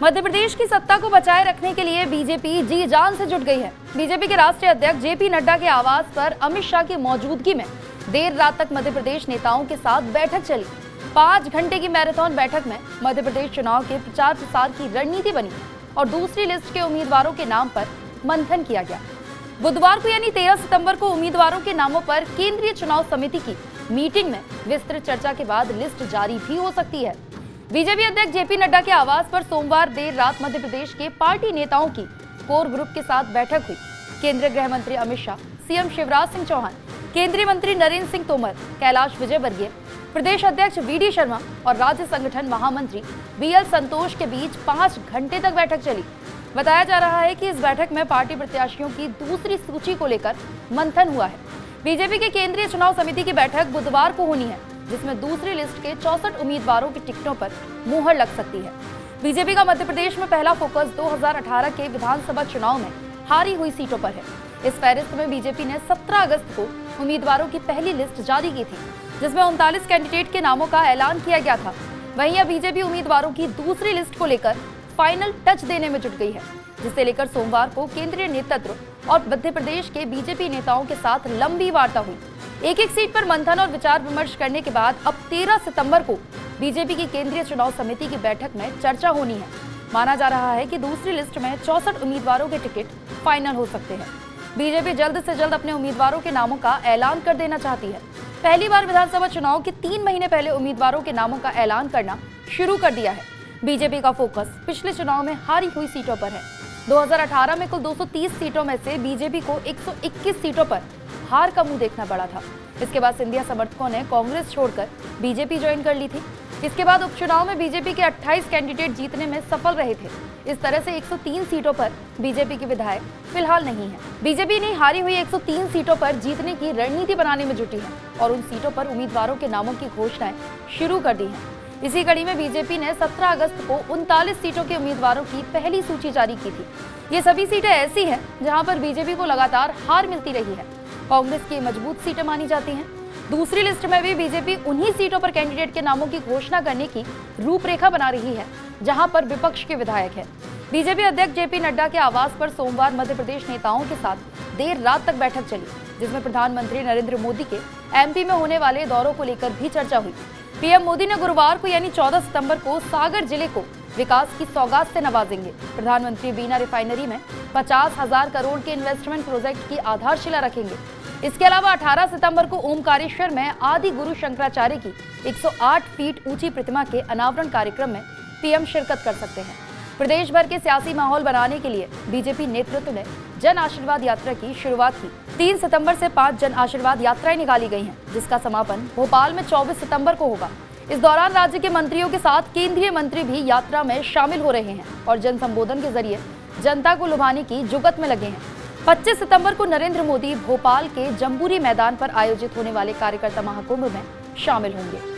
मध्य प्रदेश की सत्ता को बचाए रखने के लिए बीजेपी जी जान से जुट गई है। बीजेपी के राष्ट्रीय अध्यक्ष जेपी नड्डा के आवास पर अमित शाह की मौजूदगी में देर रात तक मध्य प्रदेश नेताओं के साथ बैठक चली। 5 घंटे की मैराथन बैठक में मध्य प्रदेश चुनाव के प्रचार प्रसार की रणनीति बनी और दूसरी लिस्ट के उम्मीदवारों के नाम पर मंथन किया गया। बुधवार को यानी 13 सितंबर को उम्मीदवारों के नामों पर केंद्रीय चुनाव समिति की मीटिंग में विस्तृत चर्चा के बाद लिस्ट जारी भी हो सकती है। बीजेपी अध्यक्ष जेपी नड्डा के आवास पर सोमवार देर रात मध्य प्रदेश के पार्टी नेताओं की कोर ग्रुप के साथ बैठक हुई। केंद्रीय गृह मंत्री अमित शाह, सीएम शिवराज सिंह चौहान, केंद्रीय मंत्री नरेंद्र सिंह तोमर, कैलाश विजयवर्गीय, प्रदेश अध्यक्ष वीडी शर्मा और राज्य संगठन महामंत्री बीएल संतोष के बीच 5 घंटे तक बैठक चली। बताया जा रहा है कि इस बैठक में पार्टी प्रत्याशियों की दूसरी सूची को लेकर मंथन हुआ है। बीजेपी के केंद्रीय चुनाव समिति की बैठक बुधवार को होनी है, जिसमें दूसरी लिस्ट के 64 उम्मीदवारों की टिकटों पर मुहर लग सकती है। बीजेपी का मध्य प्रदेश में पहला फोकस 2018 के विधानसभा चुनाव में हारी हुई सीटों पर है। इस फहरिस्त में बीजेपी ने 17 अगस्त को उम्मीदवारों की पहली लिस्ट जारी की थी, जिसमें 39 कैंडिडेट के नामों का ऐलान किया गया था। वहीं अब बीजेपी उम्मीदवारों की दूसरी लिस्ट को लेकर फाइनल टच देने में जुट गई है, जिसे लेकर सोमवार को केंद्रीय नेतृत्व और मध्य प्रदेश के बीजेपी नेताओं के साथ लंबी वार्ता हुई। एक सीट पर मंथन और विचार विमर्श करने के बाद अब 13 सितंबर को बीजेपी की केंद्रीय चुनाव समिति की बैठक में चर्चा होनी है। माना जा रहा है कि दूसरी लिस्ट में 64 उम्मीदवारों के टिकट फाइनल हो सकते हैं। बीजेपी जल्द से जल्द अपने उम्मीदवारों के नामों का ऐलान कर देना चाहती है। पहली बार विधानसभा चुनाव के 3 महीने पहले उम्मीदवारों के नामों का ऐलान करना शुरू कर दिया है। बीजेपी का फोकस पिछले चुनाव में हारी हुई सीटों पर है। 2018 में कुल 230 सीटों में से बीजेपी को 121 सीटों पर हार का मुंह देखना पड़ा था। इसके बाद सिंधिया समर्थकों ने कांग्रेस छोड़कर बीजेपी ज्वाइन कर ली थी। इसके बाद उपचुनाव में बीजेपी के 28 कैंडिडेट जीतने में सफल रहे थे। इस तरह से 103 सीटों पर बीजेपी के विधायक फिलहाल नहीं है। बीजेपी ने हारी हुई 103 सीटों पर जीतने की रणनीति बनाने में जुटी है और उन सीटों पर उम्मीदवारों के नामों की घोषणाएं शुरू कर दी है। इसी कड़ी में बीजेपी ने 17 अगस्त को 39 सीटों के उम्मीदवारों की पहली सूची जारी की थी। ये सभी सीटें ऐसी हैं जहां पर बीजेपी को लगातार हार मिलती रही है। कांग्रेस की मजबूत सीटें मानी जाती हैं। दूसरी लिस्ट में भी बीजेपी उन्हीं सीटों पर कैंडिडेट के नामों की घोषणा करने की रूपरेखा बना रही है, जहां पर विपक्ष के विधायक हैं। बीजेपी अध्यक्ष जेपी नड्डा के आवास पर सोमवार मध्य प्रदेश नेताओं के साथ देर रात तक बैठक चली, जिसमें प्रधानमंत्री नरेंद्र मोदी के एमपी में होने वाले दौरों को लेकर भी चर्चा हुई। पीएम मोदी ने गुरुवार को यानी 14 सितंबर को सागर जिले को विकास की सौगात से नवाजेंगे। प्रधानमंत्री बीना रिफाइनरी में 50,000 करोड़ के इन्वेस्टमेंट प्रोजेक्ट की आधारशिला रखेंगे। इसके अलावा 18 सितंबर को ओमकारेश्वर में आदि गुरु शंकराचार्य की 108 फीट ऊंची प्रतिमा के अनावरण कार्यक्रम में पीएम शिरकत कर सकते हैं। प्रदेश भर के सियासी माहौल बनाने के लिए बीजेपी नेतृत्व ने जन आशीर्वाद यात्रा की शुरुआत की। 3 सितंबर से 5 जन आशीर्वाद यात्राएं निकाली गई हैं, जिसका समापन भोपाल में 24 सितंबर को होगा। इस दौरान राज्य के मंत्रियों के साथ केंद्रीय मंत्री भी यात्रा में शामिल हो रहे हैं और जन संबोधन के जरिए जनता को लुभाने की जुगत में लगे हैं। 25 सितंबर को नरेंद्र मोदी भोपाल के जम्बूरी मैदान पर आयोजित होने वाले कार्यकर्ता महाकुंभ में शामिल होंगे।